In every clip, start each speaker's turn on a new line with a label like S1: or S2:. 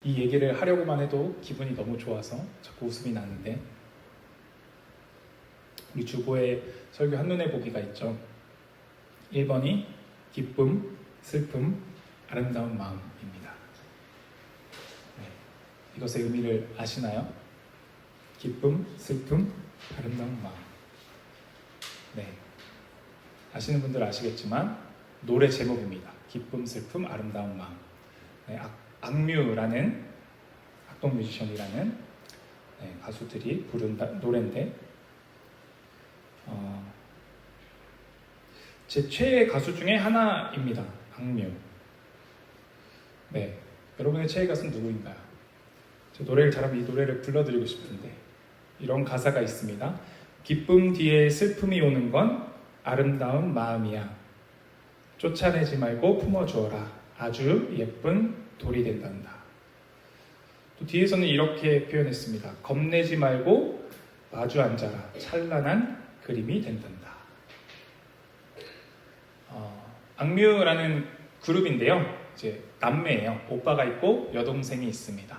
S1: 이 얘기를 하려고만 해도 기분이 너무 좋아서 자꾸 웃음이 나는데, 우리 주보에 설교 한눈에 보기가 있죠. 1번이 기쁨, 슬픔, 아름다운 마음입니다. 네. 이것의 의미를 아시나요? 기쁨, 슬픔, 아름다운 마음. 네. 아시는 분들 아시겠지만 노래 제목입니다. 기쁨, 슬픔, 아름다운 마음. 네, 악뮤라는 악동 뮤지션이라는 가수들이 부른 노래인데, 제 최애 가수 중에 하나입니다. 악뮤. 네, 여러분의 최애 가수는 누구인가요? 제 노래를 잘하면 이 노래를 불러드리고 싶은데, 이런 가사가 있습니다. 기쁨 뒤에 슬픔이 오는 건 아름다운 마음이야. 쫓아내지 말고 품어주어라. 아주 예쁜 돌이 된단다. 또 뒤에서는 이렇게 표현했습니다. 겁내지 말고 마주 앉아라. 찬란한 그림이 된단다. 악뮤라는 그룹인데요. 이제 남매예요. 오빠가 있고 여동생이 있습니다.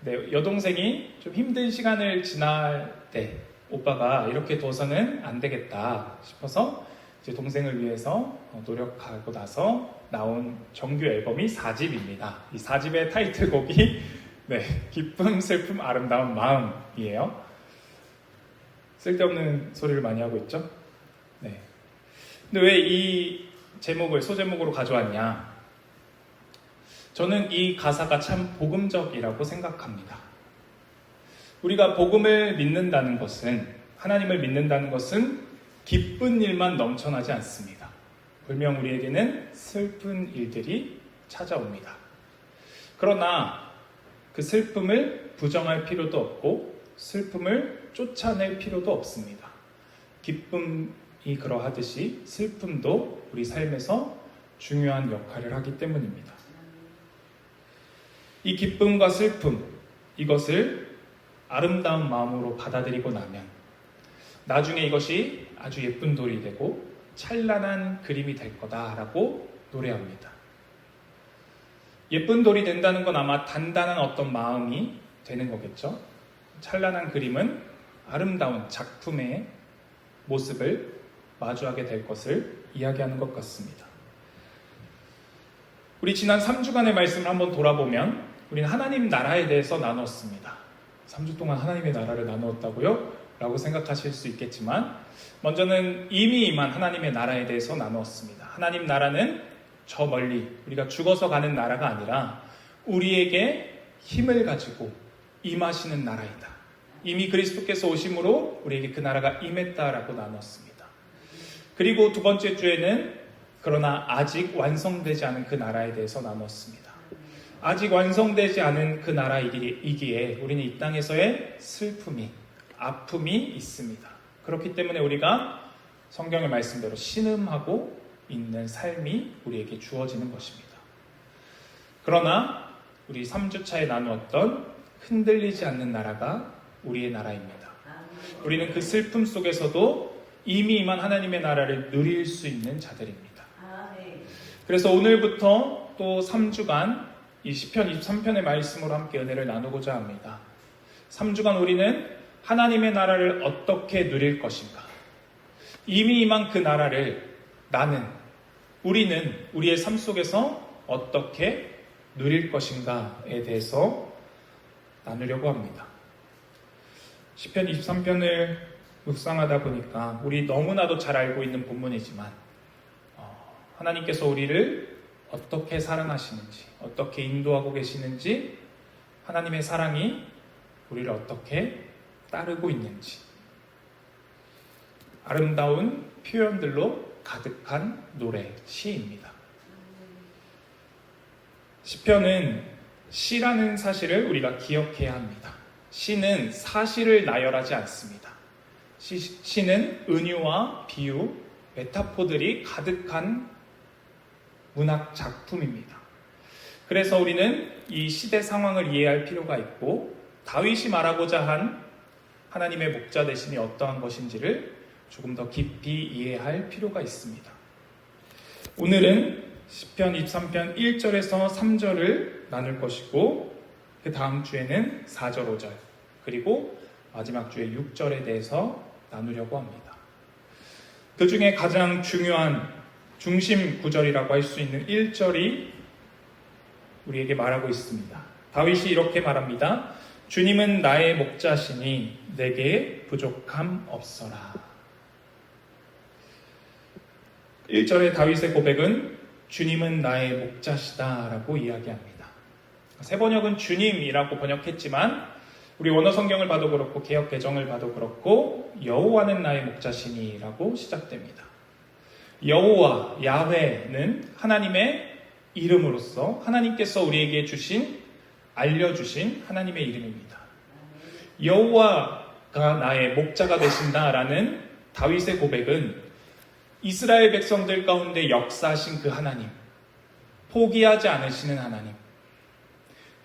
S1: 근데 여동생이 좀 힘든 시간을 지날 때 오빠가 이렇게 둬서는 안 되겠다 싶어서 이제 동생을 위해서 노력하고 나서 나온 정규 앨범이 4집입니다. 이 4집의 타이틀곡이 기쁨, 슬픔, 아름다운 마음이에요. 쓸데없는 소리를 많이 하고 있죠? 네. 근데 왜 이 제목을 소제목으로 가져왔냐? 저는 이 가사가 참 복음적이라고 생각합니다. 우리가 복음을 믿는다는 것은, 하나님을 믿는다는 것은 기쁜 일만 넘쳐나지 않습니다. 분명 우리에게는 슬픈 일들이 찾아옵니다. 그러나 그 슬픔을 부정할 필요도 없고 슬픔을 쫓아낼 필요도 없습니다. 기쁨이 그러하듯이 슬픔도 우리 삶에서 중요한 역할을 하기 때문입니다. 이 기쁨과 슬픔, 이것을 아름다운 마음으로 받아들이고 나면 나중에 이것이 아주 예쁜 돌이 되고 찬란한 그림이 될 거다라고 노래합니다. 예쁜 돌이 된다는 건 아마 단단한 어떤 마음이 되는 거겠죠. 찬란한 그림은 아름다운 작품의 모습을 마주하게 될 것을 이야기하는 것 같습니다. 우리 지난 3주간의 말씀을 한번 돌아보면 우리는 하나님 나라에 대해서 나눴습니다. 3주 동안 하나님의 나라를 나누었다고요? 라고 생각하실 수 있겠지만, 먼저는 이미 임한 하나님의 나라에 대해서 나누었습니다. 하나님 나라는 저 멀리 우리가 죽어서 가는 나라가 아니라 우리에게 힘을 가지고 임하시는 나라이다. 이미 그리스도께서 오심으로 우리에게 그 나라가 임했다라고 나눴습니다. 그리고 두 번째 주에는 그러나 아직 완성되지 않은 그 나라에 대해서 나눴습니다. 아직 완성되지 않은 그 나라이기에 우리는 이 땅에서의 슬픔이, 아픔이 있습니다. 그렇기 때문에 우리가 성경의 말씀대로 신음하고 있는 삶이 우리에게 주어지는 것입니다. 그러나 우리 3주차에 나누었던 흔들리지 않는 나라가 우리의 나라입니다. 우리는 그 슬픔 속에서도 이미 임한 하나님의 나라를 누릴 수 있는 자들입니다. 그래서 오늘부터 또 3주간 이 시편 23편의 말씀으로 함께 은혜를 나누고자 합니다. 3주간 우리는 하나님의 나라를 어떻게 누릴 것인가? 이미 임한 그 나라를 우리는 우리의 삶 속에서 어떻게 누릴 것인가에 대해서 나누려고 합니다. 시편 23편을 묵상하다 보니까 우리 너무나도 잘 알고 있는 본문이지만 하나님께서 우리를 어떻게 사랑하시는지, 어떻게 인도하고 계시는지, 하나님의 사랑이 우리를 어떻게 따르고 있는지, 아름다운 표현들로 가득한 노래, 시입니다. 시편은 시라는 사실을 우리가 기억해야 합니다. 시는 사실을 나열하지 않습니다. 시는 은유와 비유, 메타포들이 가득한 문학 작품입니다. 그래서 우리는 이 시대 상황을 이해할 필요가 있고, 다윗이 말하고자 한 하나님의 목자 되심이 어떠한 것인지를 조금 더 깊이 이해할 필요가 있습니다. 오늘은 시편 23편 1절에서 3절을 나눌 것이고, 그 다음 주에는 4절, 5절, 그리고 마지막 주에 6절에 대해서 나누려고 합니다. 그 중에 가장 중요한 중심 구절이라고 할 수 있는 1절이 우리에게 말하고 있습니다. 다윗이 이렇게 말합니다. 주님은 나의 목자시니 내게 부족함 없어라. 1절의 다윗의 고백은 주님은 나의 목자시다 라고 이야기합니다. 세 번역은 주님이라고 번역했지만 우리 원어 성경을 봐도 그렇고 개역 개정을 봐도 그렇고 여호와는 나의 목자시니 라고 시작됩니다. 여호와, 야훼는 하나님의 이름으로서 하나님께서 우리에게 알려주신 하나님의 이름입니다. 여호와가 나의 목자가 되신다라는 다윗의 고백은 이스라엘 백성들 가운데 역사하신 그 하나님, 포기하지 않으시는 하나님,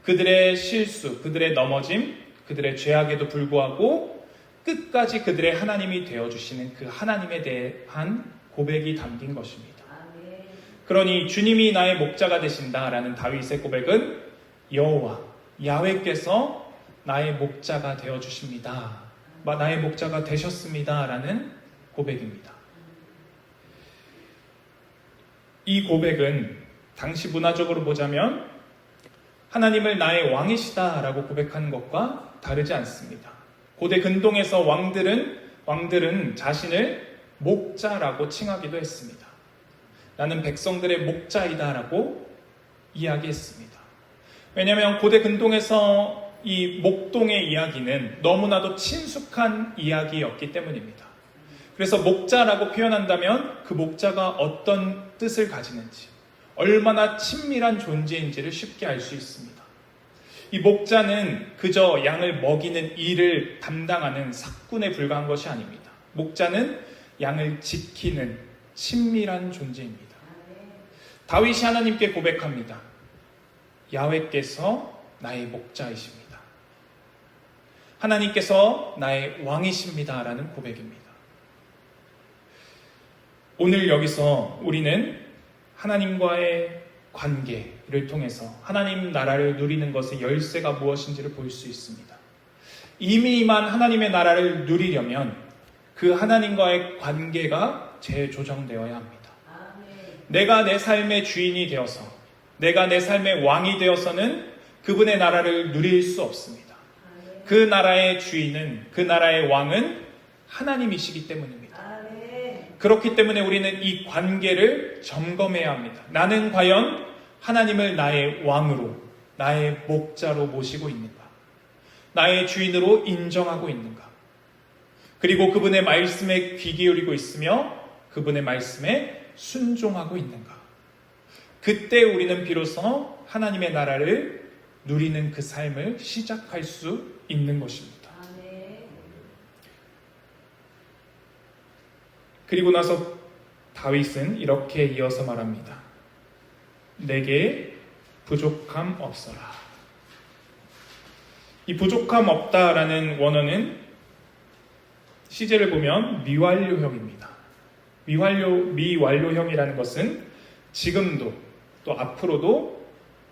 S1: 그들의 실수, 그들의 넘어짐, 그들의 죄악에도 불구하고 끝까지 그들의 하나님이 되어주시는 그 하나님에 대한 고백이 담긴 것입니다. 그러니 주님이 나의 목자가 되신다라는 다윗의 고백은 여호와, 야훼께서 나의 목자가 되어주십니다. 나의 목자가 되셨습니다라는 고백입니다. 이 고백은 당시 문화적으로 보자면 하나님을 나의 왕이시다라고 고백하는 것과 다르지 않습니다. 고대 근동에서 왕들은 자신을 목자라고 칭하기도 했습니다. 나는 백성들의 목자이다라고 이야기했습니다. 왜냐하면 고대 근동에서 이 목동의 이야기는 너무나도 친숙한 이야기였기 때문입니다. 그래서 목자라고 표현한다면 그 목자가 어떤 뜻을 가지는지, 얼마나 친밀한 존재인지를 쉽게 알 수 있습니다. 이 목자는 그저 양을 먹이는 일을 담당하는 사꾼에 불과한 것이 아닙니다. 목자는 양을 지키는 친밀한 존재입니다. 다윗이 하나님께 고백합니다. 야훼께서 나의 목자이십니다. 하나님께서 나의 왕이십니다. 라는 고백입니다. 오늘 여기서 우리는 하나님과의 관계를 통해서 하나님 나라를 누리는 것의 열쇠가 무엇인지를 볼 수 있습니다. 이미 임한 하나님의 나라를 누리려면 그 하나님과의 관계가 재조정되어야 합니다. 내가 내 삶의 주인이 되어서, 내가 내 삶의 왕이 되어서는 그분의 나라를 누릴 수 없습니다. 그 나라의 주인은, 그 나라의 왕은 하나님이시기 때문입니다. 그렇기 때문에 우리는 이 관계를 점검해야 합니다. 나는 과연 하나님을 나의 왕으로, 나의 목자로 모시고 있는가? 나의 주인으로 인정하고 있는가? 그리고 그분의 말씀에 귀 기울이고 있으며 그분의 말씀에 순종하고 있는가? 그때 우리는 비로소 하나님의 나라를 누리는 그 삶을 시작할 수 있는 것입니다. 그리고 나서 다윗은 이렇게 이어서 말합니다. 내게 부족함 없어라. 이 부족함 없다라는 원어는 시제를 보면 미완료형입니다. 미완료형이라는 것은 지금도 또 앞으로도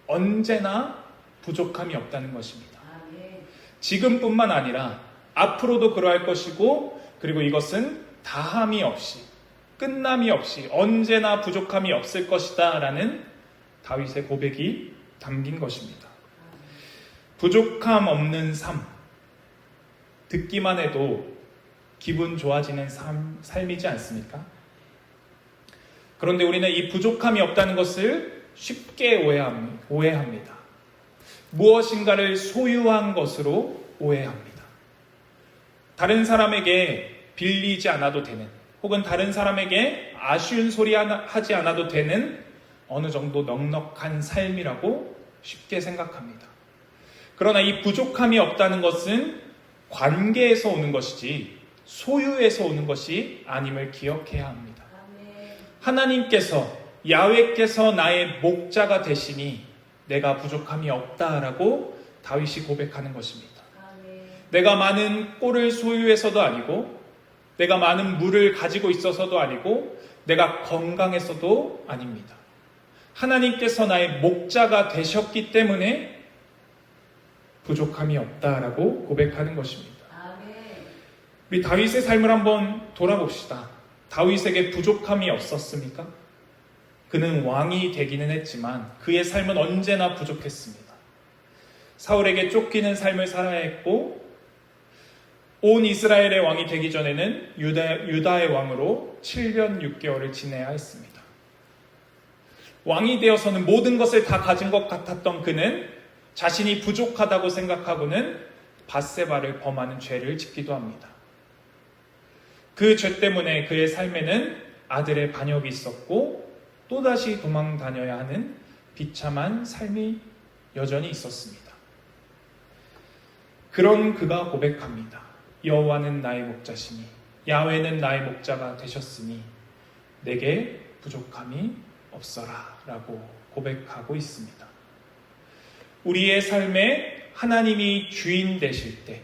S1: 언제나 부족함이 없다는 것입니다. 지금뿐만 아니라 앞으로도 그러할 것이고, 그리고 이것은 다함이 없이, 끝남이 없이 언제나 부족함이 없을 것이다 라는 다윗의 고백이 담긴 것입니다. 부족함 없는 삶, 듣기만 해도 기분 좋아지는 삶이지 않습니까? 그런데 우리는 이 부족함이 없다는 것을 쉽게 오해합니다. 무엇인가를 소유한 것으로 오해합니다. 다른 사람에게 빌리지 않아도 되는, 혹은 다른 사람에게 아쉬운 소리 하지 않아도 되는 어느 정도 넉넉한 삶이라고 쉽게 생각합니다. 그러나 이 부족함이 없다는 것은 관계에서 오는 것이지 소유에서 오는 것이 아님을 기억해야 합니다. 하나님께서, 야훼께서 나의 목자가 되시니 내가 부족함이 없다라고 다윗이 고백하는 것입니다. 내가 많은 꼴을 소유해서도 아니고, 내가 많은 물을 가지고 있어서도 아니고, 내가 건강해서도 아닙니다. 하나님께서 나의 목자가 되셨기 때문에 부족함이 없다라고 고백하는 것입니다.
S2: 아멘.
S1: 우리 다윗의 삶을 한번 돌아봅시다. 다윗에게 부족함이 없었습니까? 그는 왕이 되기는 했지만 그의 삶은 언제나 부족했습니다. 사울에게 쫓기는 삶을 살아야 했고 온 이스라엘의 왕이 되기 전에는 유다의 왕으로 7년 6개월을 지내야 했습니다. 왕이 되어서는 모든 것을 다 가진 것 같았던 그는 자신이 부족하다고 생각하고는 밧세바를 범하는 죄를 짓기도 합니다. 그 죄 때문에 그의 삶에는 아들의 반역이 있었고 또다시 도망 다녀야 하는 비참한 삶이 여전히 있었습니다. 그런 그가 고백합니다. 여호와는 나의 목자시니 야훼는 나의 목자가 되셨으니 내게 부족함이 없어라 라고 고백하고 있습니다. 우리의 삶에 하나님이 주인 되실 때,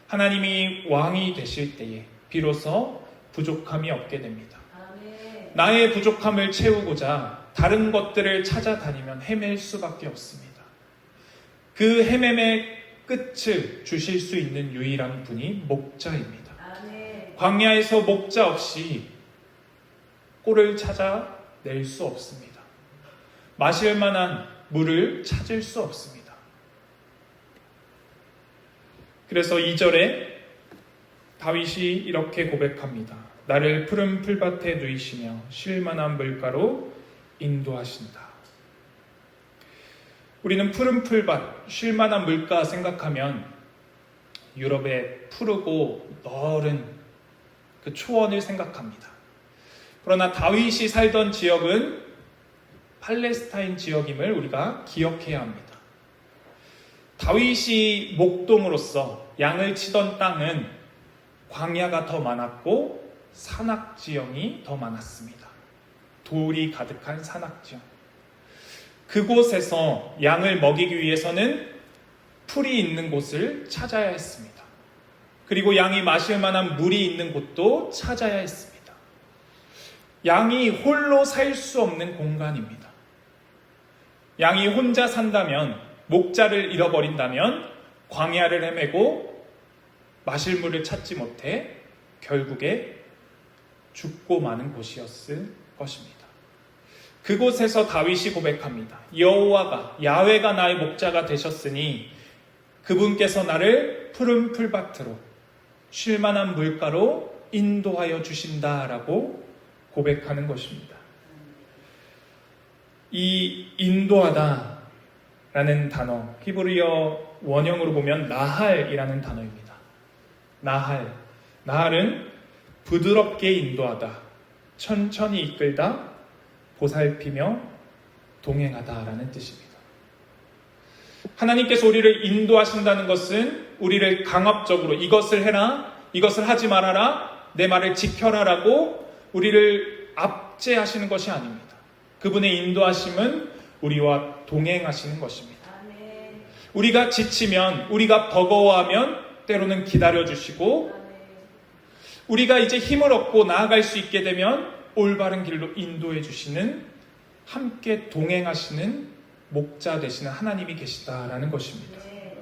S1: 하나님이 왕이 되실 때에 비로소 부족함이 없게 됩니다.
S2: 아멘.
S1: 나의 부족함을 채우고자 다른 것들을 찾아다니면 헤맬 수밖에 없습니다. 그 헤맴의 끝을 주실 수 있는 유일한 분이 목자입니다.
S2: 아멘.
S1: 광야에서 목자 없이 꼴을 찾아낼 수 없습니다. 마실 만한 물을 찾을 수 없습니다. 그래서 2절에 다윗이 이렇게 고백합니다. 나를 푸른 풀밭에 누이시며 쉴 만한 물가로 인도하신다. 우리는 푸른 풀밭, 쉴 만한 물가 생각하면 유럽의 푸르고 넓은 그 초원을 생각합니다. 그러나 다윗이 살던 지역은 팔레스타인 지역임을 우리가 기억해야 합니다. 다윗이 목동으로서 양을 치던 땅은 광야가 더 많았고 산악지형이 더 많았습니다. 돌이 가득한 산악지형. 그곳에서 양을 먹이기 위해서는 풀이 있는 곳을 찾아야 했습니다. 그리고 양이 마실 만한 물이 있는 곳도 찾아야 했습니다. 양이 홀로 살 수 없는 공간입니다. 양이 혼자 산다면, 목자를 잃어버린다면 광야를 헤매고 마실 물을 찾지 못해 결국에 죽고 마는 곳이었을 것입니다. 그곳에서 다윗이 고백합니다. 여호와가, 야훼가 나의 목자가 되셨으니 그분께서 나를 푸른 풀밭으로 쉴 만한 물가로 인도하여 주신다라고 고백하는 것입니다. 이 인도하다 라는 단어, 히브리어 원형으로 보면 나할이라는 단어입니다. 나할은 부드럽게 인도하다, 천천히 이끌다, 보살피며 동행하다 라는 뜻입니다. 하나님께서 우리를 인도하신다는 것은 우리를 강압적으로 이것을 해라, 이것을 하지 말아라, 내 말을 지켜라 라고 우리를 압제하시는 것이 아닙니다. 그분의 인도하심은 우리와 동행하시는 것입니다.
S2: 아멘.
S1: 우리가 지치면, 우리가 버거워하면 때로는 기다려주시고,
S2: 아멘.
S1: 우리가 이제 힘을 얻고 나아갈 수 있게 되면 올바른 길로 인도해 주시는, 함께 동행하시는 목자 되시는 하나님이 계시다라는 것입니다.
S2: 네.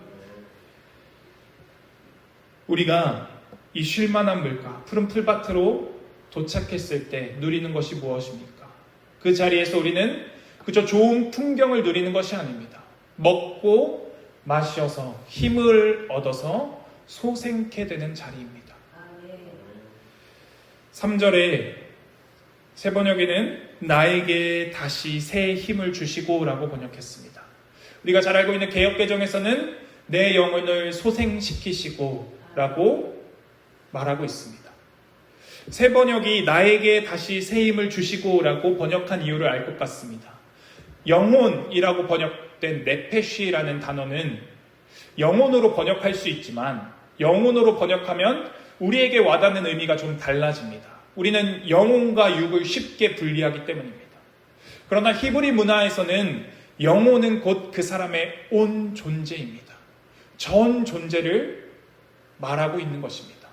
S1: 우리가 이 쉴만한 물가, 푸른 풀밭으로 도착했을 때 누리는 것이 무엇입니까? 그 자리에서 우리는 그저 좋은 풍경을 누리는 것이 아닙니다. 먹고 마셔서 힘을 얻어서 소생케 되는 자리입니다.
S2: 아멘.
S1: 3절에 새 번역에는 나에게 다시 새 힘을 주시고 라고 번역했습니다. 우리가 잘 알고 있는 개역개정에서는 내 영혼을 소생시키시고 라고 말하고 있습니다. 새 번역이 나에게 다시 새 힘을 주시고 라고 번역한 이유를 알 것 같습니다. 영혼이라고 번역된 네페쉬라는 단어는 영혼으로 번역할 수 있지만 영혼으로 번역하면 우리에게 와닿는 의미가 좀 달라집니다. 우리는 영혼과 육을 쉽게 분리하기 때문입니다. 그러나 히브리 문화에서는 영혼은 곧 그 사람의 온 존재입니다. 전 존재를 말하고 있는 것입니다.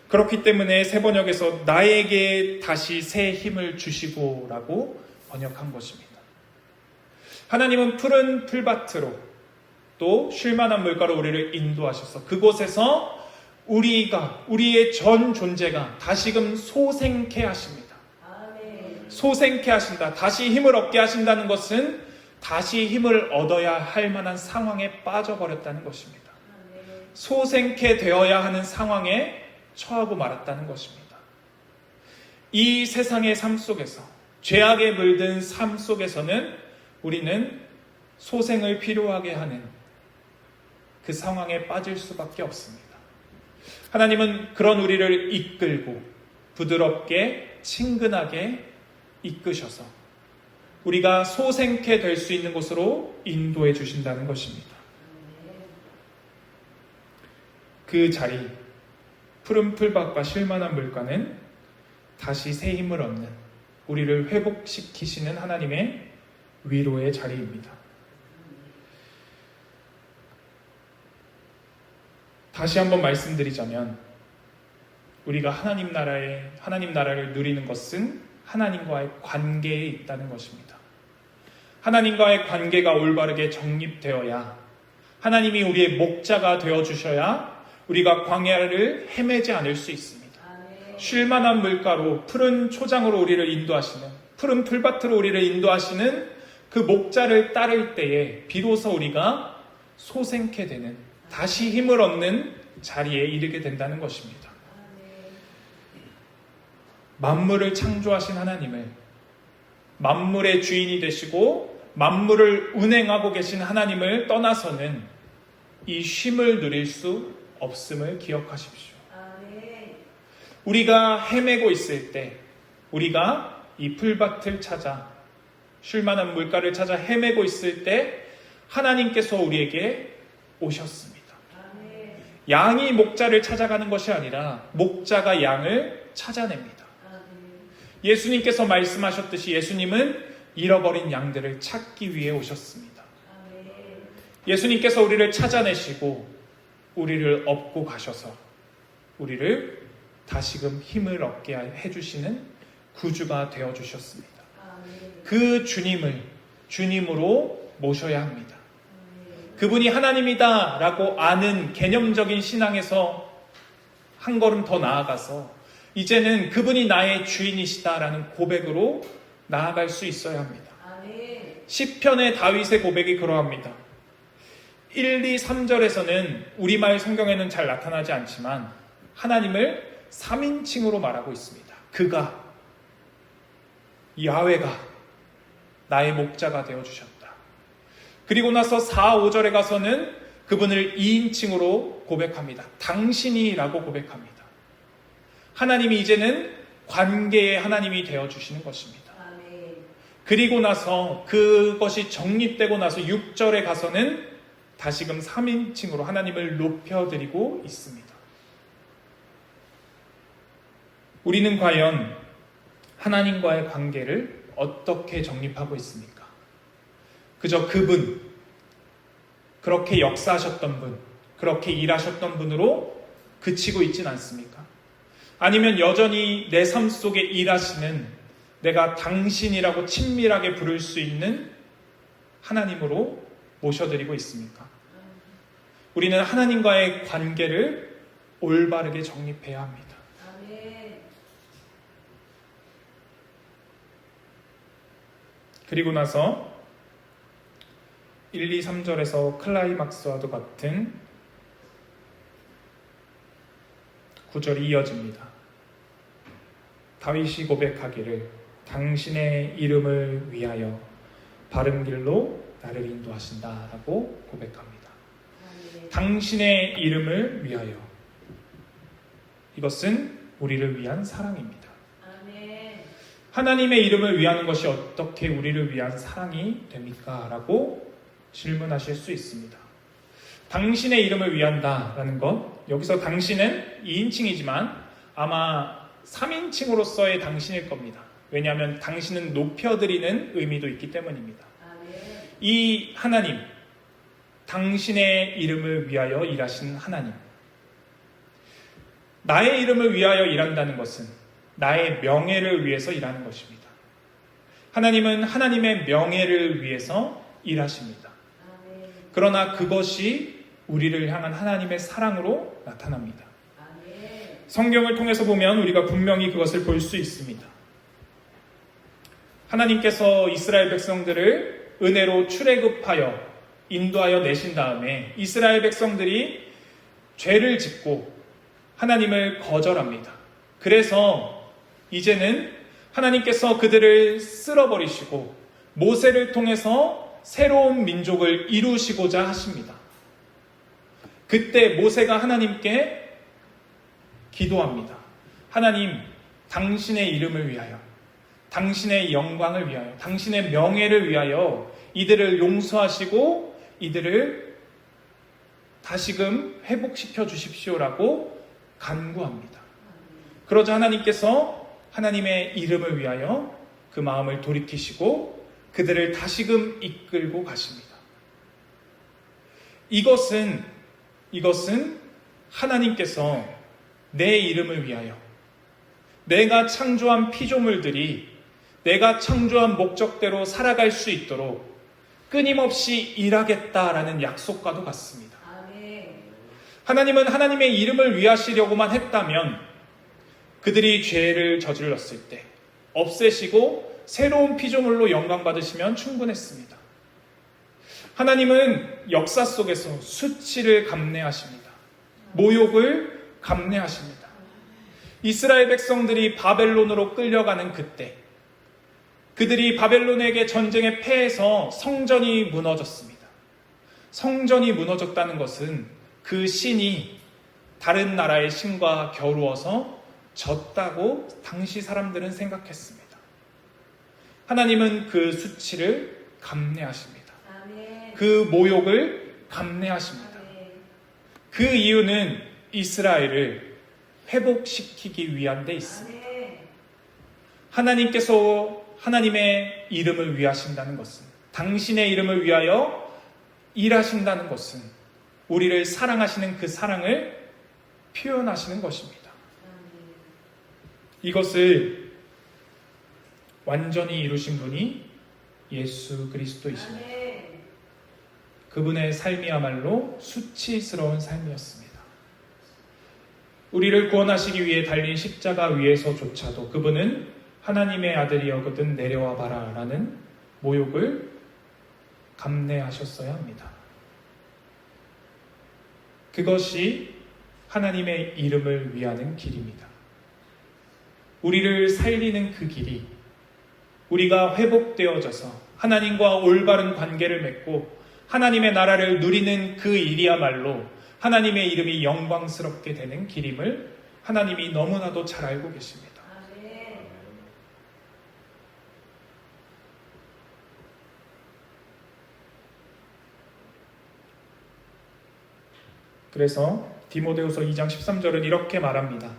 S1: 그렇기 때문에 새 번역에서 나에게 다시 새 힘을 주시고 라고 번역한 것입니다. 하나님은 푸른 풀밭으로 또 쉴만한 물가로 우리를 인도하셔서 그곳에서 우리의 전 존재가 다시금 소생케 하십니다.
S2: 아멘.
S1: 소생케 하신다. 다시 힘을 얻게 하신다는 것은 다시 힘을 얻어야 할 만한 상황에 빠져버렸다는 것입니다.
S2: 아멘.
S1: 소생케 되어야 하는 상황에 처하고 말았다는 것입니다. 이 세상의 삶 속에서, 죄악에 물든 삶 속에서는 우리는 소생을 필요하게 하는 그 상황에 빠질 수밖에 없습니다. 하나님은 그런 우리를 이끌고 부드럽게 친근하게 이끄셔서 우리가 소생케 될 수 있는 곳으로 인도해 주신다는 것입니다. 그 자리, 푸른 풀밭과 쉴만한 물가는 다시 새 힘을 얻는, 우리를 회복시키시는 하나님의 위로의 자리입니다. 다시 한번 말씀드리자면 우리가 하나님 나라를 누리는 것은 하나님과의 관계에 있다는 것입니다. 하나님과의 관계가 올바르게 정립되어야, 하나님이 우리의 목자가 되어주셔야 우리가 광야를 헤매지 않을 수 있습니다.
S2: 아멘.
S1: 쉴만한 물가로, 푸른 초장으로 우리를 인도하시는, 푸른 풀밭으로 우리를 인도하시는 그 목자를 따를 때에 비로소 우리가 소생케 되는, 다시 힘을 얻는 자리에 이르게 된다는 것입니다.
S2: 아멘.
S1: 만물을 창조하신 하나님을, 만물의 주인이 되시고 만물을 운행하고 계신 하나님을 떠나서는 이 쉼을 누릴 수 없음을 기억하십시오.
S2: 아멘.
S1: 우리가 헤매고 있을 때, 우리가 이 풀밭을 찾아, 쉴만한 물가를 찾아 헤매고 있을 때 하나님께서 우리에게 오셨습니다.
S2: 아멘.
S1: 양이 목자를 찾아가는 것이 아니라 목자가 양을 찾아냅니다.
S2: 아멘.
S1: 예수님께서 말씀하셨듯이 예수님은 잃어버린 양들을 찾기 위해 오셨습니다.
S2: 아멘.
S1: 예수님께서 우리를 찾아내시고 우리를 업고 가셔서 우리를 다시금 힘을 얻게 해주시는 구주가 되어주셨습니다.
S2: 아멘.
S1: 그 주님을 주님으로 모셔야 합니다.
S2: 아멘.
S1: 그분이 하나님이다 라고 아는 개념적인 신앙에서 한 걸음 더 나아가서 이제는 그분이 나의 주인이시다 라는 고백으로 나아갈 수 있어야 합니다.
S2: 아멘.
S1: 시편의 다윗의 고백이 그러합니다. 1, 2, 3절에서는 우리말 성경에는 잘 나타나지 않지만 하나님을 3인칭으로 말하고 있습니다. 그가, 야훼가 나의 목자가 되어주셨다. 그리고 나서 4, 5절에 가서는 그분을 2인칭으로 고백합니다. 당신이라고 고백합니다. 하나님이 이제는 관계의 하나님이 되어주시는 것입니다.
S2: 아멘.
S1: 그리고 나서 그것이 정립되고 나서 6절에 가서는 다시금 3인칭으로 하나님을 높여드리고 있습니다. 우리는 과연 하나님과의 관계를 어떻게 정립하고 있습니까? 그저 그분, 그렇게 역사하셨던 분, 그렇게 일하셨던 분으로 그치고 있진 않습니까? 아니면 여전히 내 삶 속에 일하시는, 내가 당신이라고 친밀하게 부를 수 있는 하나님으로 모셔드리고 있습니까? 우리는 하나님과의 관계를 올바르게 정립해야 합니다.
S2: 아멘.
S1: 그리고 나서 1, 2, 3절에서 클라이막스와도 같은 구절이 이어집니다. 다윗이 고백하기를 당신의 이름을 위하여 바른 길로 나를 인도하신다 라고 고백합니다.
S2: 아멘.
S1: 당신의 이름을 위하여. 이것은 우리를 위한 사랑입니다.
S2: 아멘.
S1: 하나님의 이름을 위하는 것이 어떻게 우리를 위한 사랑이 됩니까? 라고 질문하실 수 있습니다. 당신의 이름을 위한다 라는 것, 여기서 당신은 2인칭이지만 아마 3인칭으로서의 당신일 겁니다. 왜냐하면 당신은 높여드리는 의미도 있기 때문입니다.
S2: 아멘.
S1: 이 하나님, 당신의 이름을 위하여 일하시는 하나님, 나의 이름을 위하여 일한다는 것은 나의 명예를 위해서 일하는 것입니다. 하나님은 하나님의 명예를 위해서 일하십니다.
S2: 아멘.
S1: 그러나 그것이 우리를 향한 하나님의 사랑으로 나타납니다.
S2: 아멘.
S1: 성경을 통해서 보면 우리가 분명히 그것을 볼 수 있습니다. 하나님께서 이스라엘 백성들을 은혜로 출애굽하여 인도하여 내신 다음에 이스라엘 백성들이 죄를 짓고 하나님을 거절합니다. 그래서 이제는 하나님께서 그들을 쓸어버리시고 모세를 통해서 새로운 민족을 이루시고자 하십니다. 그때 모세가 하나님께 기도합니다. 하나님, 당신의 이름을 위하여, 당신의 영광을 위하여, 당신의 명예를 위하여 이들을 용서하시고 이들을 다시금 회복시켜 주십시오라고 간구합니다. 그러자 하나님께서 하나님의 이름을 위하여 그 마음을 돌이키시고 그들을 다시금 이끌고 가십니다. 이것은 하나님께서 내 이름을 위하여 내가 창조한 피조물들이 내가 창조한 목적대로 살아갈 수 있도록 끊임없이 일하겠다라는 약속과도 같습니다.
S2: 아멘.
S1: 하나님은 하나님의 이름을 위하시려고만 했다면 그들이 죄를 저질렀을 때 없애시고 새로운 피조물로 영광 받으시면 충분했습니다. 하나님은 역사 속에서 수치를 감내하십니다. 모욕을 감내하십니다. 이스라엘 백성들이 바벨론으로 끌려가는 그때 그들이 바벨론에게 전쟁에 패해서 성전이 무너졌습니다. 성전이 무너졌다는 것은 그 신이 다른 나라의 신과 겨루어서 졌다고 당시 사람들은 생각했습니다. 하나님은 그 수치를 감내하십니다.
S2: 아멘.
S1: 그 모욕을 감내하십니다.
S2: 아멘.
S1: 그 이유는 이스라엘을 회복시키기 위한 데 있습니다.
S2: 아멘.
S1: 하나님께서 하나님의 이름을 위하신다는 것은, 당신의 이름을 위하여 일하신다는 것은 우리를 사랑하시는 그 사랑을 표현하시는 것입니다.
S2: 아멘.
S1: 이것을 완전히 이루신 분이 예수 그리스도이십니다.
S2: 아멘.
S1: 그분의 삶이야말로 수치스러운 삶이었습니다. 우리를 구원하시기 위해 달린 십자가 위에서조차도 그분은 하나님의 아들이여거든 내려와 봐라 라는 모욕을 감내하셨어야 합니다. 그것이 하나님의 이름을 위하는 길입니다. 우리를 살리는 그 길이 우리가 회복되어져서 하나님과 올바른 관계를 맺고 하나님의 나라를 누리는 그 일이야말로 하나님의 이름이 영광스럽게 되는 길임을 하나님이 너무나도 잘 알고 계십니다.
S2: 아멘.
S1: 그래서 디모데후서 2장 13절은 이렇게 말합니다.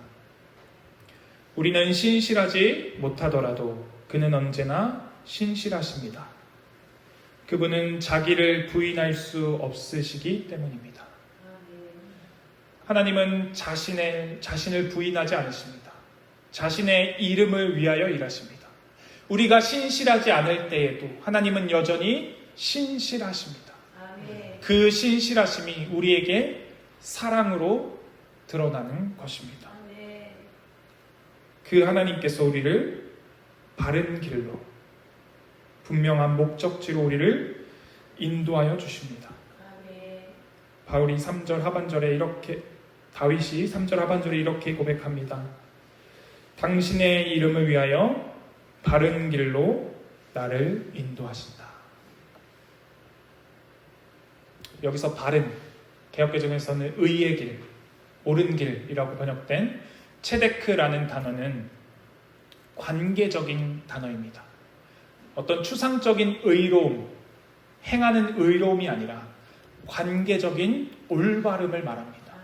S1: 우리는 신실하지 못하더라도 그는 언제나 신실하십니다. 그분은 자기를 부인할 수 없으시기 때문입니다.
S2: 아멘.
S1: 하나님은 자신을 부인하지 않으십니다. 자신의 이름을 위하여 일하십니다. 우리가 신실하지 않을 때에도 하나님은 여전히 신실하십니다.
S2: 아멘.
S1: 그 신실하심이 우리에게 사랑으로 드러나는 것입니다.
S2: 아멘.
S1: 그 하나님께서 우리를 바른 길로 분명한 목적지로 우리를 인도하여 주십니다.
S2: 아멘.
S1: 바울이 3절 하반절에 이렇게 다윗이 3절 하반절에 이렇게 고백합니다. 당신의 이름을 위하여 바른 길로 나를 인도하신다. 여기서 바른, 개역개정에서는 의의 길, 옳은 길이라고 번역된 체데크라는 단어는 관계적인 단어입니다. 어떤 추상적인 의로움, 행하는 의로움이 아니라 관계적인 올바름을 말합니다.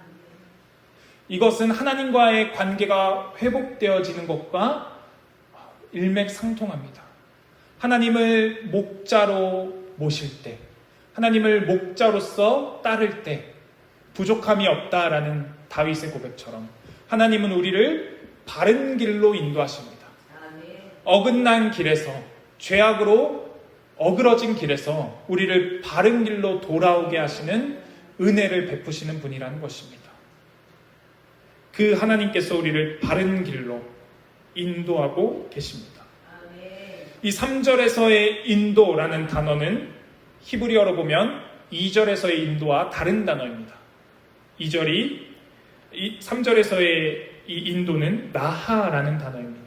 S1: 이것은 하나님과의 관계가 회복되어지는 것과 일맥상통합니다. 하나님을 목자로 모실 때, 하나님을 목자로서 따를 때 부족함이 없다라는 다윗의 고백처럼 하나님은 우리를 바른 길로 인도하십니다.
S2: 아멘.
S1: 어긋난 길에서 죄악으로 어그러진 길에서 우리를 바른 길로 돌아오게 하시는 은혜를 베푸시는 분이라는 것입니다. 그 하나님께서 우리를 바른 길로 인도하고 계십니다. 이 3절에서의 인도라는 단어는 히브리어로 보면 2절에서의 인도와 다른 단어입니다. 3절에서의 이 인도는 나하라는 단어입니다.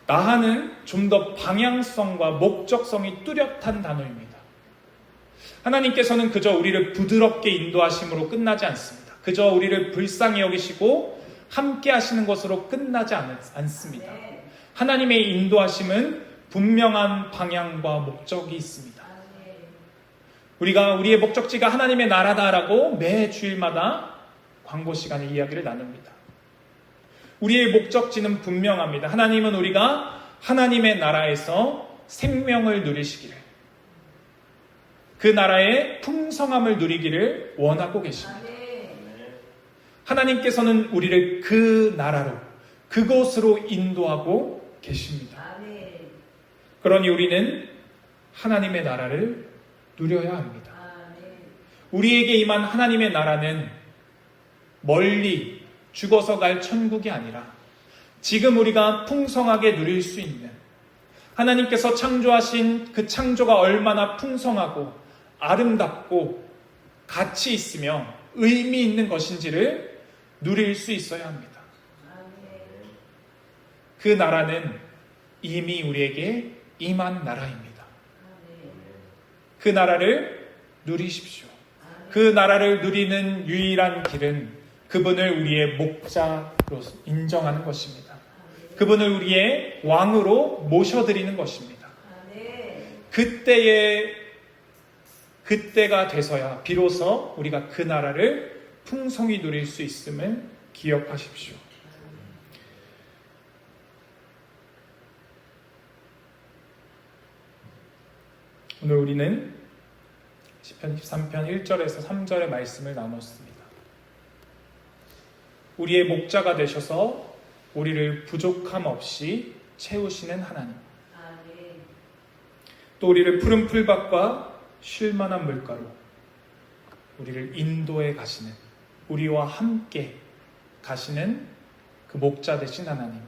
S1: 나하는 좀 더 방향성과 목적성이 뚜렷한 단어입니다. 하나님께서는 그저 우리를 부드럽게 인도하심으로 끝나지 않습니다. 그저 우리를 불쌍히 여기시고 함께 하시는 것으로 끝나지 않습니다. 하나님의 인도하심은 분명한 방향과 목적이 있습니다. 우리가 우리의 목적지가 하나님의 나라다라고 매 주일마다 광고 시간에 이야기를 나눕니다. 우리의 목적지는 분명합니다. 하나님은 우리가 하나님의 나라에서 생명을 누리시기를, 그 나라의 풍성함을 누리기를 원하고 계십니다. 하나님께서는 우리를 그 나라로, 그곳으로 인도하고 계십니다. 그러니 우리는 하나님의 나라를 누려야 합니다. 우리에게 임한 하나님의 나라는 멀리 죽어서 갈 천국이 아니라 지금 우리가 풍성하게 누릴 수 있는, 하나님께서 창조하신 그 창조가 얼마나 풍성하고 아름답고 가치 있으며 의미 있는 것인지를 누릴 수 있어야 합니다. 그 나라는 이미 우리에게 임한 나라입니다. 그 나라를 누리십시오. 그 나라를 누리는 유일한 길은 그분을 우리의 목자로 인정하는 것입니다. 그분을 우리의 왕으로 모셔드리는 것입니다. 그때가 돼서야 비로소 우리가 그 나라를 풍성히 누릴 수 있음을 기억하십시오. 오늘 우리는 시편 23편 1절에서 3절의 말씀을 나눴습니다. 우리의 목자가 되셔서 우리를 부족함 없이 채우시는 하나님, 또 우리를 푸른 풀밭과 쉴만한 물가로 우리를 인도해 가시는, 우리와 함께 가시는 그 목자 되신 하나님,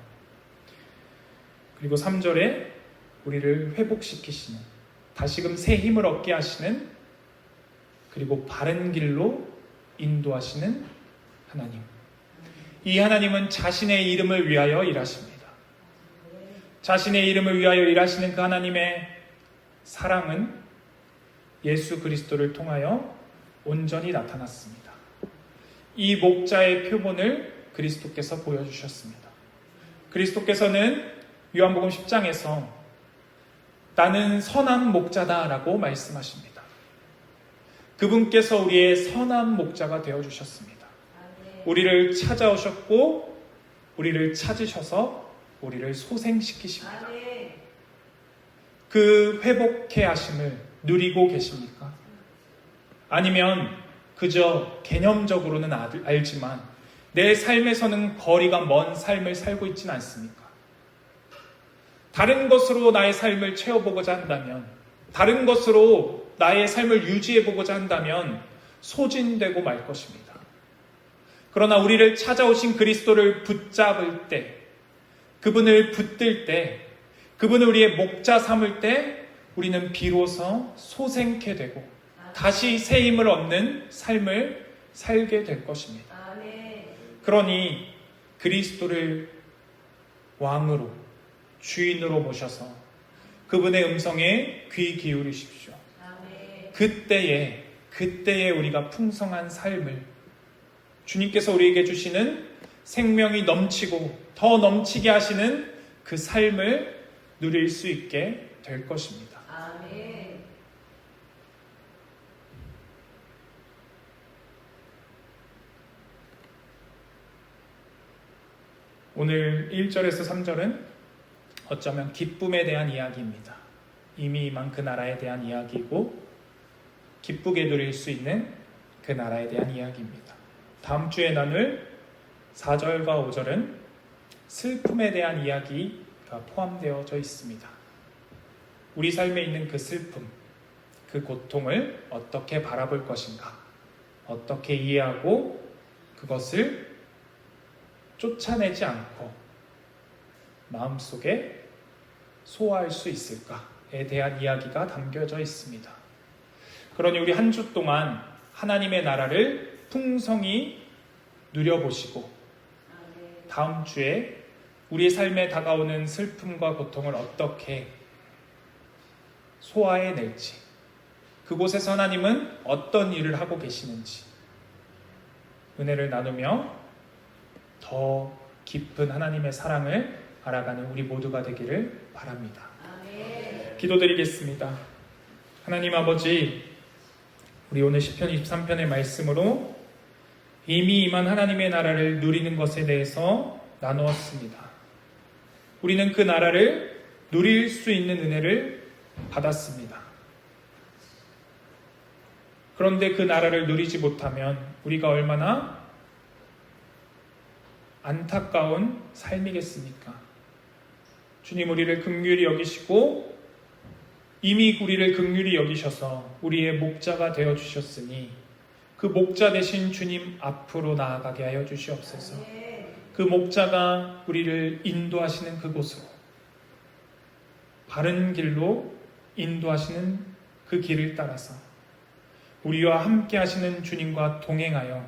S1: 그리고 3절에 우리를 회복시키시는, 다시금 새 힘을 얻게 하시는, 그리고 바른 길로 인도하시는 하나님. 이 하나님은 자신의 이름을 위하여 일하십니다. 자신의 이름을 위하여 일하시는 그 하나님의 사랑은 예수 그리스도를 통하여 온전히 나타났습니다. 이 목자의 표본을 그리스도께서 보여주셨습니다. 그리스도께서는 요한복음 10장에서 나는 선한 목자다라고 말씀하십니다. 그분께서 우리의 선한 목자가 되어주셨습니다. 우리를 찾아오셨고 우리를 찾으셔서 우리를 소생시키십니다. 그 회복해 하심을 누리고 계십니까? 아니면 그저 개념적으로는 알지만 내 삶에서는 거리가 먼 삶을 살고 있지는 않습니까? 다른 것으로 나의 삶을 채워보고자 한다면, 다른 것으로 나의 삶을 유지해보고자 한다면 소진되고 말 것입니다. 그러나 우리를 찾아오신 그리스도를 붙잡을 때, 그분을 붙들 때, 그분을 우리의 목자 삼을 때 우리는 비로소 소생케 되고 다시 새 힘을 얻는 삶을 살게 될 것입니다. 그러니 그리스도를 왕으로, 주인으로 모셔서 그분의 음성에 귀 기울이십시오. 그때에 우리가 풍성한 삶을, 주님께서 우리에게 주시는 생명이 넘치고 더 넘치게 하시는 그 삶을 누릴 수 있게 될 것입니다. 오늘 1절에서 3절은 어쩌면 기쁨에 대한 이야기입니다. 이미 임한 그 나라에 대한 이야기이고 기쁘게 누릴 수 있는 그 나라에 대한 이야기입니다. 다음 주에 나눌 4절과 5절은 슬픔에 대한 이야기가 포함되어져 있습니다. 우리 삶에 있는 그 슬픔, 그 고통을 어떻게 바라볼 것인가, 어떻게 이해하고 그것을 쫓아내지 않고 마음속에 소화할 수 있을까에 대한 이야기가 담겨져 있습니다. 그러니 우리 한 주 동안 하나님의 나라를 풍성히 누려보시고 다음 주에 우리의 삶에 다가오는 슬픔과 고통을 어떻게 소화해낼지, 그곳에서 하나님은 어떤 일을 하고 계시는지 은혜를 나누며 더 깊은 하나님의 사랑을 알아가는 우리 모두가 되기를 바랍니다. 기도드리겠습니다. 하나님 아버지, 우리 오늘 시편 23편의 말씀으로 이미 임한 하나님의 나라를 누리는 것에 대해서 나누었습니다. 우리는 그 나라를 누릴 수 있는 은혜를 받았습니다. 그런데 그 나라를 누리지 못하면 우리가 얼마나 안타까운 삶이겠습니까? 주님, 우리를 긍휼히 여기시고 이미 우리를 긍휼히 여기셔서 우리의 목자가 되어 주셨으니 그 목자 되신 주님 앞으로 나아가게 하여 주시옵소서. 그 목자가 우리를 인도하시는 그곳으로, 바른 길로 인도하시는 그 길을 따라서 우리와 함께 하시는 주님과 동행하여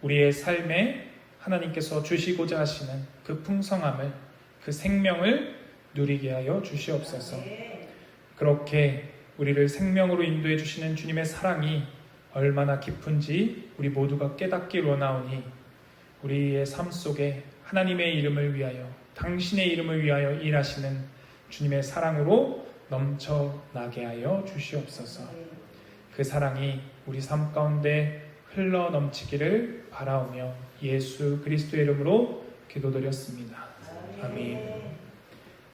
S1: 우리의 삶에 하나님께서 주시고자 하시는 그 풍성함을, 그 생명을 누리게 하여 주시옵소서. 그렇게 우리를 생명으로 인도해 주시는 주님의 사랑이 얼마나 깊은지 우리 모두가 깨닫기 원하오니 우리의 삶 속에 하나님의 이름을 위하여, 당신의 이름을 위하여 일하시는 주님의 사랑으로 넘쳐나게 하여 주시옵소서. 그 사랑이 우리 삶 가운데 흘러 넘치기를 바라오며 예수 그리스도의 이름으로 기도드렸습니다. 아멘.